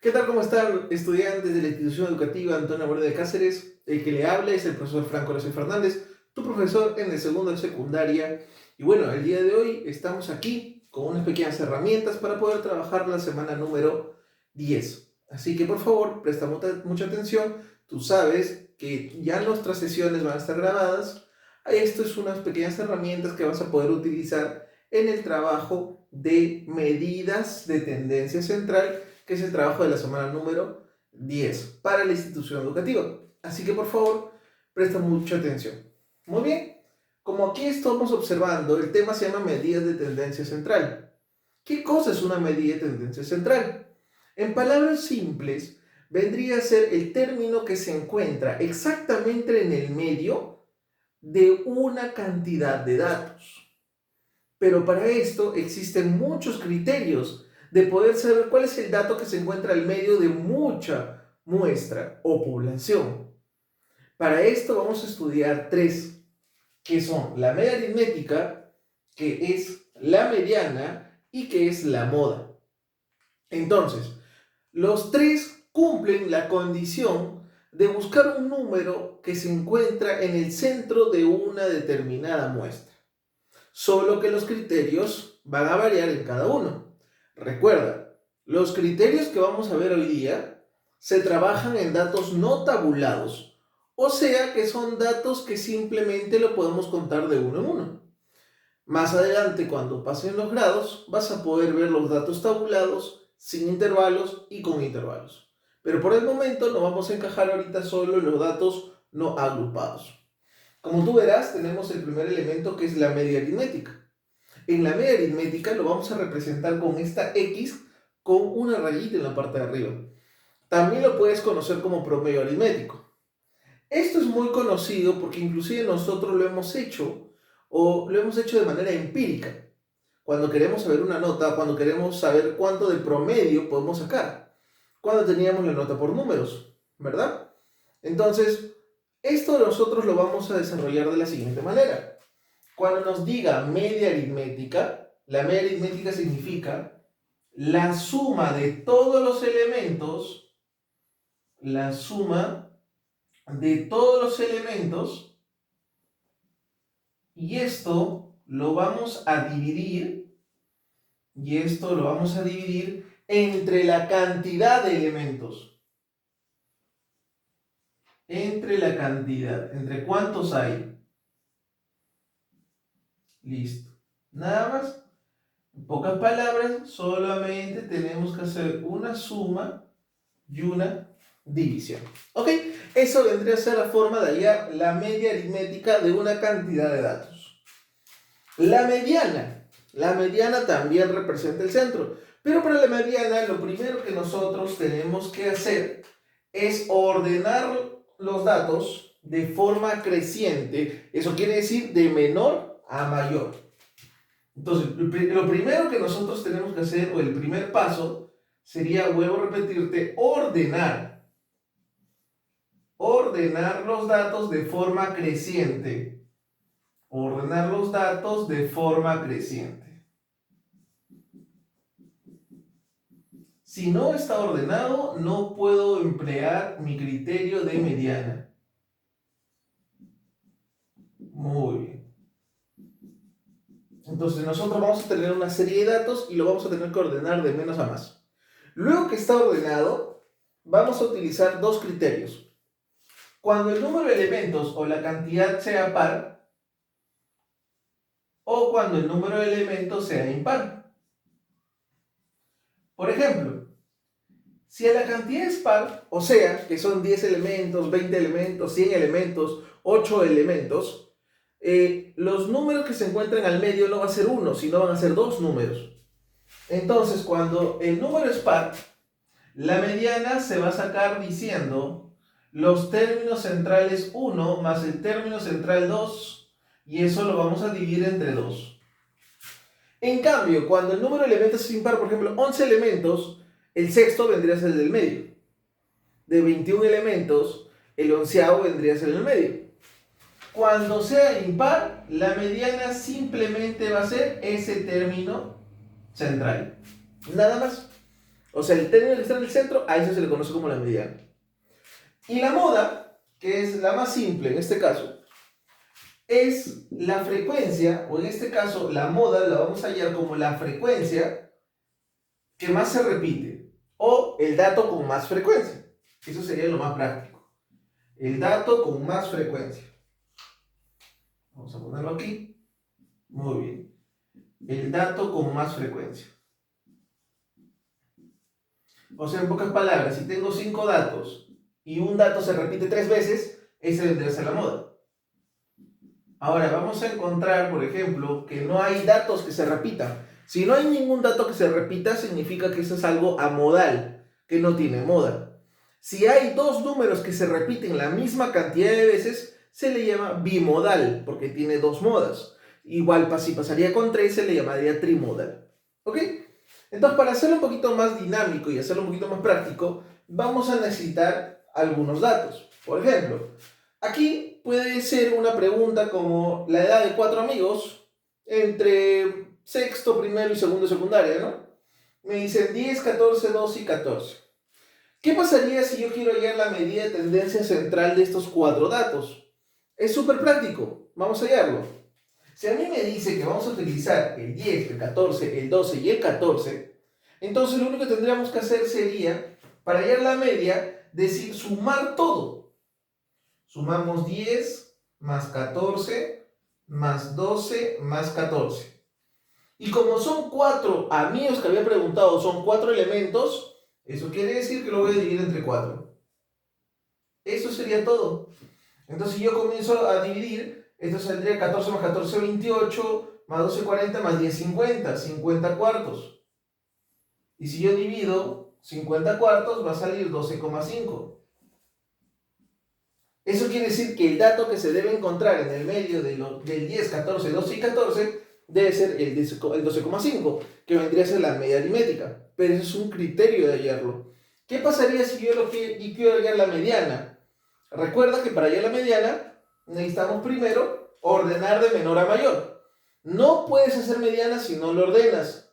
¿Qué tal? ¿Cómo están estudiantes de la institución educativa Antonio Moreno de Cáceres? El que le habla es el profesor Franco Horacio Fernández, tu profesor en el segundo de secundaria. Y bueno, el día de hoy estamos aquí con unas pequeñas herramientas para poder trabajar la semana número 10. Así que por favor, presta mucha atención. Tú sabes que ya nuestras sesiones van a estar grabadas. Esto es unas pequeñas herramientas que vas a poder utilizar en el trabajo de medidas de tendencia central, que es el trabajo de la semana número 10 para la institución educativa. Así que por favor, presta mucha atención. Muy bien, como aquí estamos observando, el tema se llama medidas de tendencia central. ¿Qué cosa es una medida de tendencia central? En palabras simples, vendría a ser el término que se encuentra exactamente en el medio de una cantidad de datos. Pero para esto existen muchos criterios de poder saber cuál es el dato que se encuentra al medio de mucha muestra o población. Para esto vamos a estudiar tres, que son la media aritmética, que es la mediana y que es la moda. Entonces, los tres cumplen la condición de buscar un número que se encuentra en el centro de una determinada muestra. Solo que los criterios van a variar en cada uno. Recuerda, los criterios que vamos a ver hoy día se trabajan en datos no tabulados, o sea que son datos que simplemente lo podemos contar de uno en uno. Más adelante, cuando pasen los grados, vas a poder ver los datos tabulados sin intervalos y con intervalos. Pero por el momento nos vamos a encajar ahorita solo en los datos no agrupados. Como tú verás, tenemos el primer elemento que es la media aritmética. En la media aritmética lo vamos a representar con esta X con una rayita en la parte de arriba. También lo puedes conocer como promedio aritmético. Esto es muy conocido porque inclusive nosotros lo hemos hecho o lo hemos hecho de manera empírica. Cuando queremos saber una nota, cuando queremos saber cuánto de promedio podemos sacar. Cuando teníamos la nota por números, ¿verdad? Entonces, esto nosotros lo vamos a desarrollar de la siguiente manera. Cuando nos diga media aritmética, la media aritmética significa la suma de todos los elementos, la suma de todos los elementos, y esto lo vamos a dividir, entre la cantidad de elementos. Entre la cantidad, entre cuántos hay. Listo. Nada más. En pocas palabras, solamente tenemos que hacer una suma y una división. ¿Ok? Eso vendría a ser la forma de hallar la media aritmética de una cantidad de datos. La mediana también representa el centro. Pero para la mediana, lo primero que nosotros tenemos que hacer es ordenar los datos de forma creciente. Eso quiere decir de menor a mayor. Entonces, lo primero que nosotros tenemos que hacer, o el primer paso, sería, vuelvo a repetirte, ordenar los datos de forma creciente. Ordenar los datos de forma creciente. Si no está ordenado, no puedo emplear mi criterio de mediana. Muy bien. Entonces nosotros vamos a tener una serie de datos y lo vamos a tener que ordenar de menos a más. Luego que está ordenado, vamos a utilizar dos criterios. Cuando el número de elementos o la cantidad sea par, o cuando el número de elementos sea impar. Por ejemplo, si la cantidad es par, o sea, que son 10 elementos, 20 elementos, 100 elementos, 8 elementos, los números que se encuentran al medio no va a ser uno, sino van a ser dos números. Entonces, cuando el número es par, la mediana se va a sacar diciendo los términos centrales 1 más el término central 2, y eso lo vamos a dividir entre 2. En cambio, cuando el número de elementos es impar, por ejemplo, 11 elementos, el sexto vendría a ser el del medio. De 21 elementos, el onceavo vendría a ser el medio. Cuando sea impar, la mediana simplemente va a ser ese término central. Nada más. O sea, el término que está en el centro, a eso se le conoce como la mediana. Y la moda, que es la más simple en este caso, es la frecuencia, o en este caso la moda la vamos a hallar como la frecuencia que más se repite, o el dato con más frecuencia. Eso sería lo más práctico. El dato con más frecuencia. Vamos a ponerlo aquí. Muy bien. El dato con más frecuencia. O sea, en pocas palabras, si tengo 5 datos y un dato se repite 3 veces, ese debe ser la moda. Ahora, vamos a encontrar, por ejemplo, que no hay datos que se repitan. Si no hay ningún dato que se repita, significa que eso es algo amodal, que no tiene moda. Si hay dos números que se repiten la misma cantidad de veces, se le llama bimodal, porque tiene dos modas. Igual, si pasaría con 3, se le llamaría trimodal. ¿Ok? Entonces, para hacerlo un poquito más dinámico y hacerlo un poquito más práctico, vamos a necesitar algunos datos. Por ejemplo, aquí puede ser una pregunta como la edad de 4 amigos entre sexto, primero y segundo de secundaria, ¿no? Me dicen 10, 14, 12 y 14. ¿Qué pasaría si yo quiero hallar la medida de tendencia central de estos 4 datos? Es súper práctico. Vamos a hallarlo. Si a mí me dice que vamos a utilizar el 10, el 14, el 12 y el 14, entonces lo único que tendríamos que hacer sería, para hallar la media, decir sumar todo. Sumamos 10 más 14 más 12 más 14. Y como son 4 amigos que había preguntado, son 4 elementos, eso quiere decir que lo voy a dividir entre 4. Eso sería todo. Entonces si yo comienzo a dividir, esto saldría 14 más 14, 28, más 12, 40, más 10, 50, 50 cuartos. Y si yo divido 50 cuartos, va a salir 12,5. Eso quiere decir que el dato que se debe encontrar en el medio del 10, 14, 12 y 14 debe ser el 12,5, que vendría a ser la media aritmética. Pero eso es un criterio de hallarlo. ¿Qué pasaría si yo quiero hallar la mediana? Recuerda que para hallar la mediana necesitamos primero ordenar de menor a mayor. No puedes hacer mediana si no lo ordenas.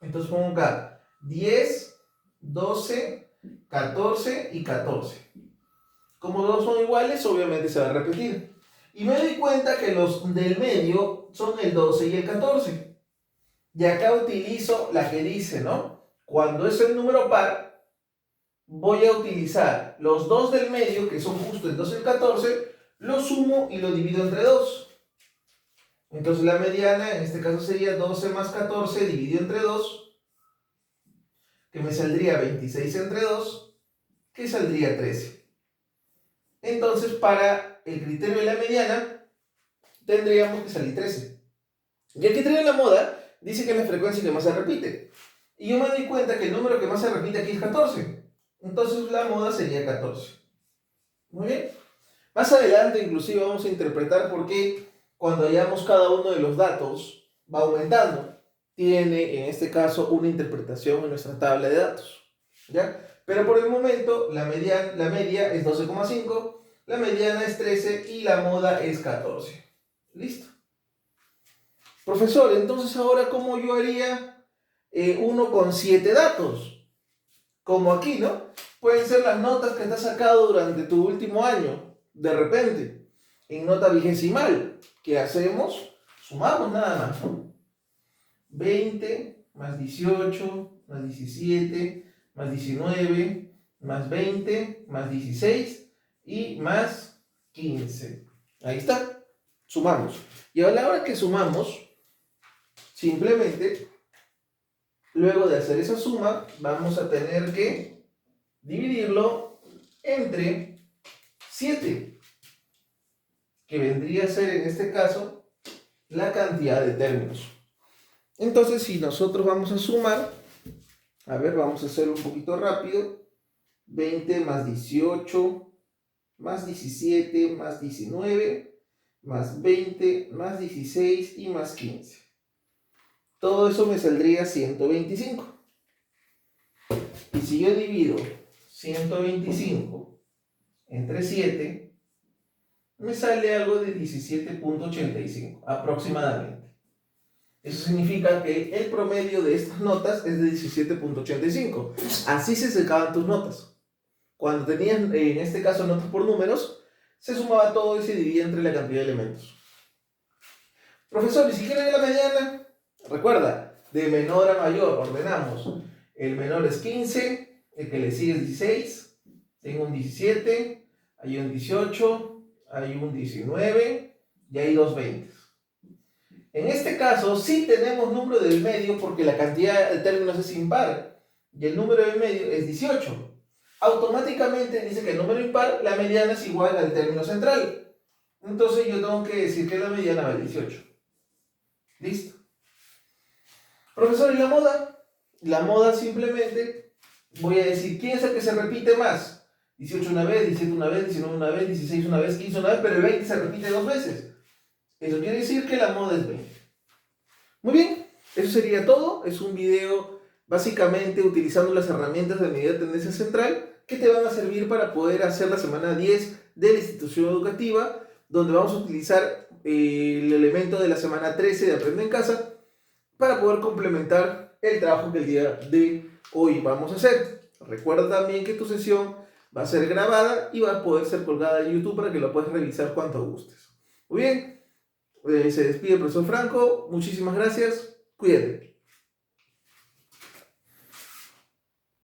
Entonces pongo acá 10, 12, 14 y 14. Como dos son iguales, obviamente se va a repetir. Y me doy cuenta que los del medio son el 12 y el 14. Y acá utilizo la que dice, ¿no? Cuando es el número par, voy a utilizar los dos del medio, que son justo el 12 y el 14, lo sumo y lo divido entre 2. Entonces la mediana, en este caso sería 12 más 14 dividido entre 2, que me saldría 26 entre 2, que saldría 13. Entonces, para el criterio de la mediana, tendríamos que salir 13. Y el criterio de la moda dice que es la frecuencia que más se repite. Y yo me doy cuenta que el número que más se repite aquí es 14. Entonces, la moda sería 14. Muy bien. Más adelante, inclusive, vamos a interpretar por qué cuando hallamos cada uno de los datos va aumentando. Tiene, en este caso, una interpretación en nuestra tabla de datos. ¿Ya? Pero por el momento la media es 12,5, la mediana es 13 y la moda es 14. Listo. Profesor, entonces ahora ¿cómo yo haría uno con 7 datos? Como aquí, ¿no? Pueden ser las notas que has sacado durante tu último año, de repente, en nota vigesimal. ¿Qué hacemos? Sumamos nada más, ¿no? 20 más 18 más 17 más 19, más 20, más 16 y más 15. Ahí está. Sumamos. Y a la hora que sumamos, simplemente, luego de hacer esa suma, vamos a tener que dividirlo entre 7, que vendría a ser en este caso la cantidad de términos. Entonces, si nosotros vamos a sumar, a ver, vamos a hacerlo un poquito rápido. 20 más 18 más 17 más 19 más 20 más 16 y más 15. Todo eso me saldría 125. Y si yo divido 125 entre 7, me sale algo de 17,85 aproximadamente. Eso significa que el promedio de estas notas es de 17.85. Así se sacaban tus notas. Cuando tenías, en este caso, notas por números, se sumaba todo y se dividía entre la cantidad de elementos. Profesor, ¿y si quieren la mediana? Recuerda, de menor a mayor ordenamos. El menor es 15, el que le sigue es 16, tengo un 17, hay un 18, hay un 19 y hay dos 20. En este caso, sí tenemos número del medio porque la cantidad de términos es impar y el número del medio es 18. Automáticamente dice que el número impar, la mediana es igual al término central. Entonces yo tengo que decir que la mediana vale 18. ¿Listo? Profesor, ¿y la moda? La moda simplemente voy a decir quién es el que se repite más. 18 una vez, 17 una vez, 19 una vez, 16 una vez, 15 una vez, pero el 20 se repite dos veces. Eso quiere decir que la moda es 20. Muy bien, eso sería todo. Es un video básicamente utilizando las herramientas de medida de tendencia central que te van a servir para poder hacer la semana 10 de la institución educativa, donde vamos a utilizar el elemento de la semana 13 de Aprende en Casa para poder complementar el trabajo que el día de hoy vamos a hacer. Recuerda también que tu sesión va a ser grabada y va a poder ser colgada en YouTube para que la puedas revisar cuanto gustes. Muy bien, se despide el profesor Franco. Muchísimas gracias. Cuídate.